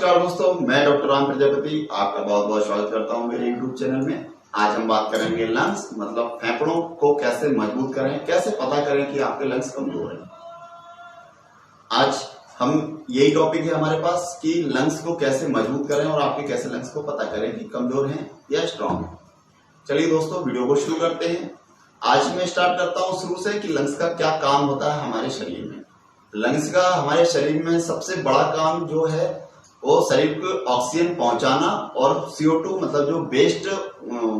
नमस्कार दोस्तों, मैं डॉक्टर राम प्रजापति आपका बहुत बहुत स्वागत करता हूं मेरे यूट्यूब चैनल में। आज हम बात करेंगे लंग्स मतलब फेफड़ों को कैसे मजबूत करें, कैसे पता करें कि आपके लंग्स कमजोर हैं। आज हम यही टॉपिक है हमारे पास कि लंग्स को कैसे मजबूत करें और आपके कैसे लंग्स को पता करें कि कमजोर हैं या स्ट्रांग हैं। चलिए दोस्तों, वीडियो को शुरू करते हैं। आज मैं स्टार्ट करता हूं शुरू से कि लंग्स का क्या काम होता है हमारे शरीर में। लंग्स का हमारे शरीर में सबसे बड़ा काम जो है वो शरीर को ऑक्सीजन पहुंचाना और CO2 मतलब जो वेस्ट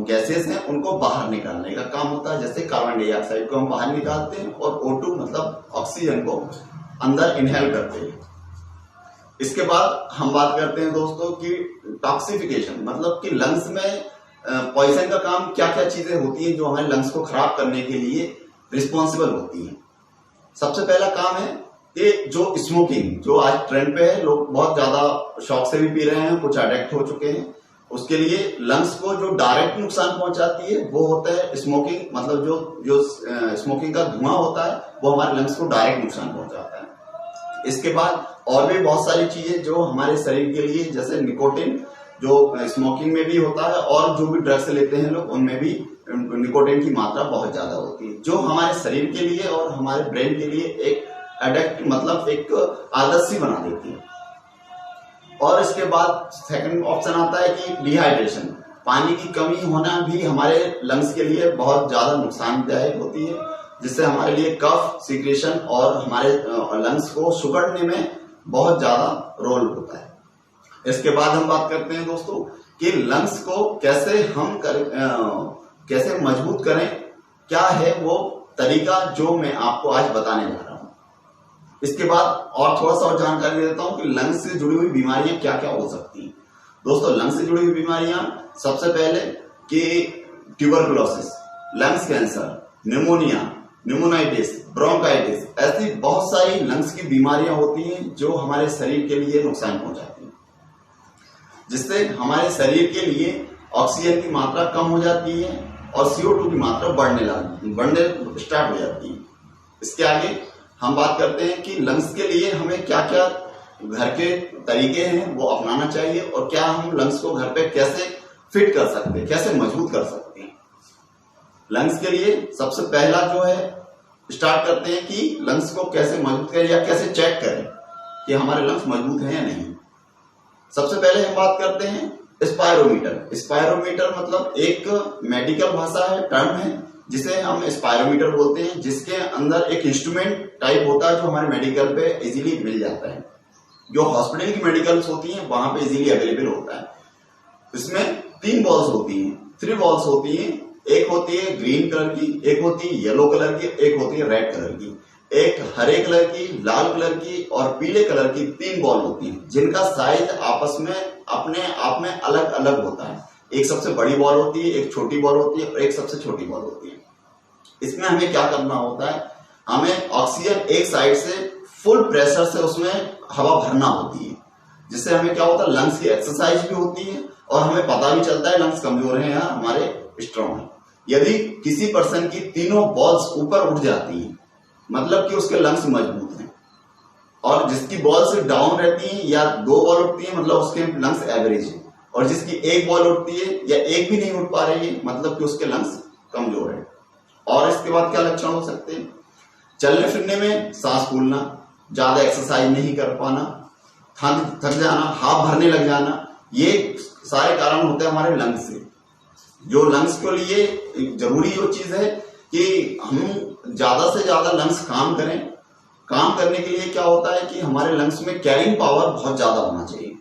गैसेस हैं उनको बाहर निकालने का काम होता है। जैसे कार्बन डाइऑक्साइड को हम बाहर निकालते हैं और O2 मतलब ऑक्सीजन को अंदर इनहेल करते हैं। इसके बाद हम बात करते हैं दोस्तों कि टॉक्सिफिकेशन मतलब कि लंग्स में पॉइजन का काम क्या क्या चीजें होती हैं जो हमारे लंग्स को खराब करने के लिए रिस्पॉन्सिबल होती हैं। सबसे पहला काम है कि जो स्मोकिंग जो आज ट्रेंड पे है, लोग बहुत ज्यादा शौक से भी पी रहे हैं, कुछ अडिक्ट हो चुके हैं। उसके लिए लंग्स को जो डायरेक्ट नुकसान पहुंचाती है वो होता है स्मोकिंग मतलब जो स्मोकिंग का धुआं होता है वो हमारे लंग्स को डायरेक्ट नुकसान पहुंचाता है। इसके बाद और भी बहुत सारी चीजें जो हमारे शरीर के लिए, जैसे निकोटिन जो स्मोकिंग में भी होता है और जो भी ड्रग्स लेते हैं लोग उनमें भी निकोटिन की मात्रा बहुत ज्यादा होती है, जो हमारे शरीर के लिए और हमारे ब्रेन के लिए एक एडिक्ट मतलब एक आदत सी बना देती है। और इसके बाद सेकंड ऑप्शन आता है कि डिहाइड्रेशन, पानी की कमी होना भी हमारे लंग्स के लिए बहुत ज्यादा नुकसानदायक होती है, जिससे हमारे लिए कफ सीक्रेशन और हमारे लंग्स को सुगड़ने में बहुत ज्यादा रोल होता है। इसके बाद हम बात करते हैं दोस्तों कि लंग्स को कैसे हम कैसे मजबूत करें, क्या है वो तरीका जो मैं आपको आज बताने जा रहा हूं। इसके बाद और थोड़ा सा और जानकारी दे देता हूं कि लंग्स से जुड़ी हुई बीमारियां क्या क्या हो सकती हैं। दोस्तों, लंग्स से जुड़ी हुई बीमारियां सबसे पहले कि tuberculosis, lungs cancer, pneumonia, pneumonitis, bronchitis, ऐसी बहुत सारी लंग्स की बीमारियां होती हैं जो हमारे शरीर के लिए नुकसान पहुंचाती हैं, जिससे हमारे शरीर के लिए ऑक्सीजन की मात्रा कम हो जाती है और CO2 की मात्रा बढ़ने स्टार्ट हो जाती है। इसके आगे हम बात करते हैं कि लंग्स के लिए हमें क्या क्या घर के तरीके हैं वो अपनाना चाहिए और क्या हम लंग्स को घर पे कैसे फिट कर सकते हैं, कैसे मजबूत कर सकते हैं। लंग्स के लिए सबसे पहला जो है स्टार्ट करते हैं कि लंग्स को कैसे मजबूत करें या कैसे चेक करें कि हमारे लंग्स मजबूत हैं या नहीं। सबसे पहले हम बात करते हैं स्पायरोमीटर। स्पायरोमीटर मतलब एक मेडिकल भाषा है, टर्म है, जिसे हम स्पायरोमीटर बोलते हैं, जिसके अंदर एक इंस्ट्रूमेंट टाइप होता है जो हमारे मेडिकल पे इजीली मिल जाता है, जो हॉस्पिटल की मेडिकल्स होती हैं वहां पे इजीली अवेलेबल होता है। इसमें 3 बॉल्स होती हैं, 3 बॉल्स होती हैं। एक होती है ग्रीन कलर की, एक होती है येलो कलर की, एक होती है रेड कलर की, एक हरे कलर की, लाल कलर की और पीले कलर की 3 बॉल होती हैं, जिनका साइज आपस में अपने आप में अलग अलग होता है। एक सबसे बड़ी बॉल होती है, एक छोटी बॉल होती है और एक सबसे छोटी बॉल होती है। इसमें हमें क्या करना होता है, हमें ऑक्सीजन एक साइड से फुल प्रेशर से उसमें हवा भरना होती है, जिससे हमें क्या होता है, लंग्स की एक्सरसाइज भी होती है और हमें पता भी चलता है लंग्स कमजोर हैं या हमारे स्ट्रांग हैं। यदि किसी पर्सन की तीनों बॉल्स ऊपर उठ जाती हैं मतलब कि उसके लंग्स मजबूत हैं, और जिसकी बॉल्स डाउन रहती हैं या 2 बॉल उठती है मतलब उसके लंग्स एवरेज है, और जिसकी 1 बॉल उठती है या एक भी नहीं उठ पा रही है मतलब कि उसके लंग्स कमजोर है। और इसके बाद क्या लक्षण हो सकते हैं, चलने फिरने में सांस फूलना, ज्यादा एक्सरसाइज नहीं कर पाना, थक जाना, हाथ भरने लग जाना, ये सारे कारण होते हैं हमारे लंग्स से। जो लंग्स के लिए जरूरी जो चीज है कि हम ज्यादा से ज्यादा लंग्स काम करें। काम करने के लिए क्या होता है कि हमारे लंग्स में कैरिंग पावर बहुत ज्यादा होना चाहिए।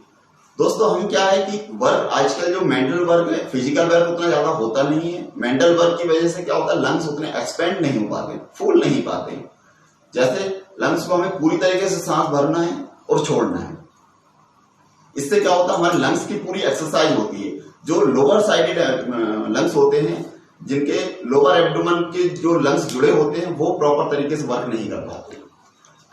दोस्तों, हम क्या है कि वर्क आजकल जो मेंटल वर्क है, फिजिकल वर्क उतना ज्यादा होता नहीं है। मेंटल वर्क की वजह से क्या होता है, लंग्स उतने एक्सपेंड नहीं हो पाते, फूल नहीं पाते। जैसे लंग्स को हमें पूरी तरीके से सांस भरना है और छोड़ना है। इससे क्या होता है, हमारे लंग्स की पूरी एक्सरसाइज होती है। जो लोअर साइडेड लंग्स होते हैं, जिनके लोअर एब्डोमेन के जो लंग्स जुड़े होते हैं, वो प्रॉपर तरीके से वर्क नहीं कर पाते।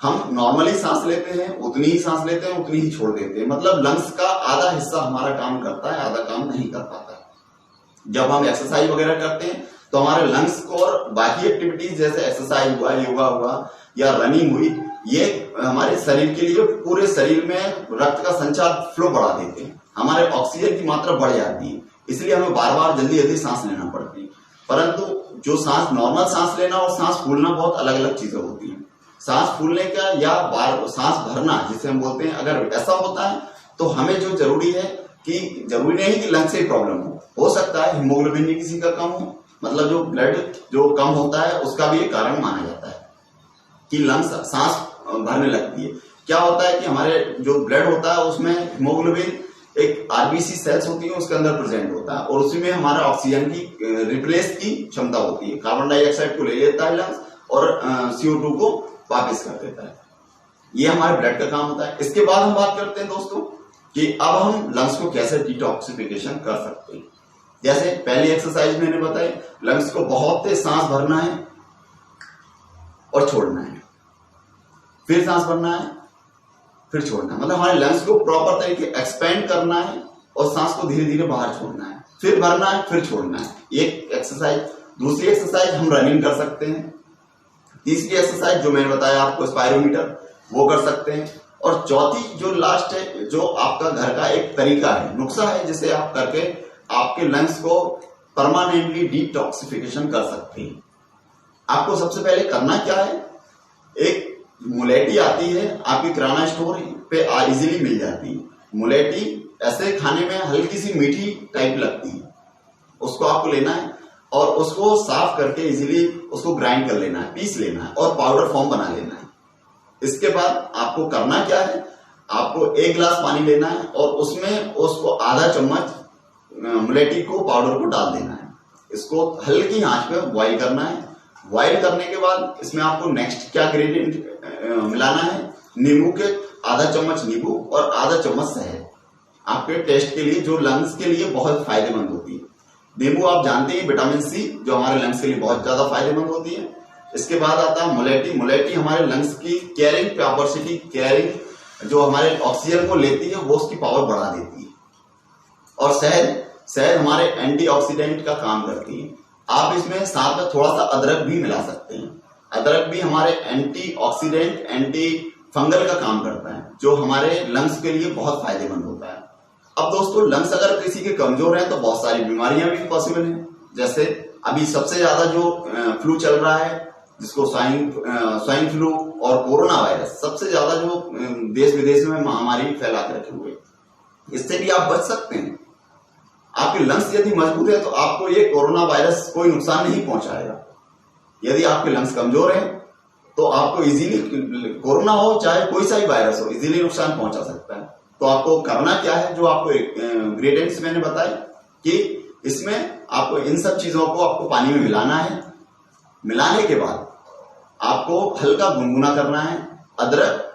हम नॉर्मली सांस लेते हैं, उतनी ही सांस लेते हैं, उतनी ही छोड़ देते हैं। मतलब लंग्स का आधा हिस्सा हमारा काम करता है, आधा काम नहीं कर पाता है। जब हम एक्सरसाइज वगैरह करते हैं तो हमारे लंग्स को और बाकी एक्टिविटीज जैसे एक्सरसाइज हुआ, योगा हुआ या रनिंग हुई, ये हमारे शरीर के लिए पूरे शरीर में रक्त का संचार फ्लो बढ़ा देते हैं, हमारे ऑक्सीजन की मात्रा बढ़ जाती है, इसलिए हमें बार बार जल्दी जल्दी सांस लेना पड़ती है। परंतु जो सांस नॉर्मल सांस लेना और सांस फूलना बहुत अलग अलग चीजें होती हैं। सांस फूलने का या बार सांस भरना जिसे हम बोलते हैं, अगर ऐसा होता है तो हमें जो जरूरी है कि जरूरी नहीं कि लंग्स से प्रॉब्लम हो सकता है हीमोग्लोबिन भी किसी का कम हो, मतलब जो ब्लड जो कम होता है उसका भी एक कारण माना जाता है कि लंग्स सांस भरने लगती है। क्या होता है कि हमारे जो ब्लड होता है उसमें हीमोग्लोबिन एक आरबीसी सेल्स होती है उसके अंदर प्रेजेंट होता है और उसी में हमारा ऑक्सीजन की रिप्लेस की क्षमता होती है। कार्बन डाइऑक्साइड को ले लेता है लंग्स और CO2 को वापस कर देता है। ये हमारे ब्लड का काम होता है। इसके बाद हम बात करते हैं दोस्तों कि अब हम लंग्स को कैसे डिटॉक्सिफिकेशन कर सकते हैं। जैसे पहली एक्सरसाइज मैंने बताई, लंग्स को बहुत तेज सांस भरना है और छोड़ना है, फिर सांस भरना है फिर छोड़ना है, मतलब हमारे लंग्स को प्रॉपर तरीके एक्सपेंड करना है और सांस को धीरे धीरे बाहर छोड़ना है, फिर भरना है फिर छोड़ना है। एक एक्सरसाइज। दूसरी एक्सरसाइज हम रनिंग कर सकते हैं। तीसरी एक्सरसाइज जो मैंने बताया आपको स्पायरोमीटर, वो कर सकते हैं। और चौथी जो लास्ट है, जो आपका घर का एक तरीका है, नुस्खा है, जिसे आप करके आपके लंग्स को परमानेंटली डिटॉक्सिफिकेशन कर सकते हैं। आपको सबसे पहले करना क्या है, एक मुलेठी आती है आपकी किराना स्टोर पे इजीली मिल जाती है। मुलेठी ऐसे खाने में हल्की सी मीठी टाइप लगती है, उसको आपको लेना है और उसको साफ करके इजीली उसको ग्राइंड कर लेना है, पीस लेना है और पाउडर फॉर्म बना लेना है। इसके बाद आपको करना क्या है, आपको 1 गिलास पानी लेना है और उसमें उसको आधा चम्मच मुलेठी को पाउडर को डाल देना है। इसको हल्की आंच पे बॉईल करना है। बॉईल करने के बाद इसमें आपको नेक्स्ट क्या इंग्रेडिएंट मिलाना है, नींबू के आधा चम्मच नींबू और आधा चम्मच शहद, आपके टेस्ट के लिए, जो लंग्स के लिए बहुत फायदेमंद होती है। नींबू आप जानते हैं विटामिन सी जो हमारे लंग्स के लिए बहुत ज्यादा फायदेमंद होती है। इसके बाद आता है मुलेठी। मुलेठी हमारे लंग्स की कैरिंग कैपेसिटी, कैरिंग जो हमारे ऑक्सीजन को लेती है वो उसकी पावर बढ़ा देती है। और शहद हमारे एंटीऑक्सीडेंट का काम करती है। आप इसमें साथ में थोड़ा सा अदरक भी मिला सकते हैं। अदरक भी हमारे एंटीऑक्सीडेंट, एंटी फंगल का काम करता है, जो हमारे लंग्स के लिए बहुत फायदेमंद होता है। अब दोस्तों, लंग्स अगर किसी के कमजोर हैं तो बहुत सारी बीमारियां भी पॉसिबल हैं। जैसे अभी सबसे ज्यादा जो फ्लू चल रहा है, जिसको स्वाइन फ्लू और कोरोना वायरस, सबसे ज्यादा जो देश विदेश में महामारी फैला कर रखे हुए, इससे भी आप बच सकते हैं। आपके लंग्स यदि मजबूत है तो आपको ये कोरोना वायरस कोई नुकसान नहीं पहुंचाएगा। यदि आपके लंग्स कमजोर हैं तो आपको इजीली, कोरोना हो चाहे कोई सा भी वायरस हो, इजीली नुकसान पहुंचा सकता है। तो आपको करना क्या है, जो आपको इंग्रेडिएंट्स मैंने बताए कि इसमें आपको इन सब चीजों को आपको पानी में मिलाना है। मिलाने के बाद आपको हल्का गुनगुना करना है। अदरक,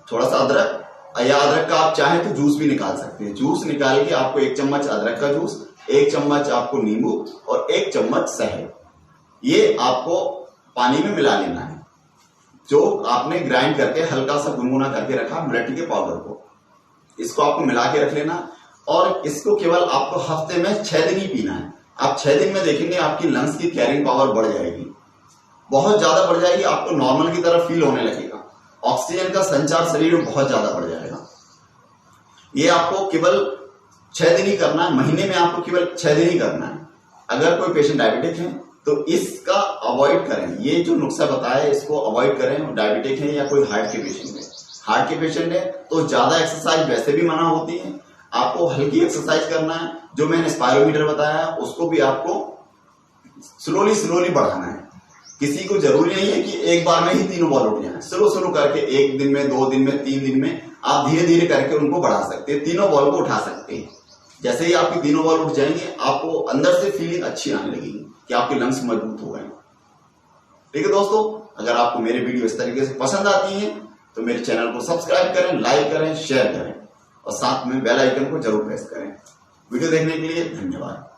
थोड़ा सा अदरक, या अदरक का आप चाहें तो जूस भी निकाल सकते हैं। जूस निकाल के आपको 1 चम्मच अदरक का जूस, 1 चम्मच आपको नींबू और 1 चम्मच शहद, ये आपको पानी में मिला लेना है। जो आपने ग्राइंड करके हल्का सा गुनगुना करके रखा मुलेठी के पाउडर को, इसको आपको मिला के रख लेना और इसको केवल आपको हफ्ते में 6 दिन ही पीना है। आप 6 दिन में देखेंगे आपकी लंग्स की कैरिंग पावर बढ़ जाएगी, बहुत ज्यादा बढ़ जाएगी। आपको नॉर्मल की तरह फील होने लगेगा। ऑक्सीजन का संचार शरीर में बहुत ज्यादा बढ़ जाएगा। ये आपको केवल 6 दिन ही करना है, महीने में आपको केवल 6 दिन ही करना है। अगर कोई पेशेंट डायबिटिक है तो इसका अवॉइड करें, ये जो नुस्खा बताया इसको अवॉइड करें। डायबिटिक है या कोई हार्ट के पेशेंट है, हार्ट के पेशेंट है तो ज्यादा एक्सरसाइज वैसे भी मना होती है। आपको हल्की एक्सरसाइज करना है। जो मैंने स्पायरोमीटर बताया उसको भी आपको स्लोली बढ़ाना है। किसी को जरूरी नहीं है कि एक बार में ही 3 बॉल उठ जाए। स्लो करके 1 दिन में, 2 दिन में, 3 दिन में आप धीरे धीरे करके उनको बढ़ा सकते हैं। 3 बॉल को उठा सकते हैं। जैसे ही आपकी 3 बॉल उठ जाएंगे आपको अंदर से फीलिंग अच्छी आने लगेगी कि आपके लंग्स मजबूत हो गए। ठीक है दोस्तों, अगर आपको मेरे वीडियो इस तरीके से पसंद आती है तो मेरे चैनल को सब्सक्राइब करें, लाइक करें, शेयर करें और साथ में बेल आइकन को जरूर प्रेस करें। वीडियो देखने के लिए धन्यवाद।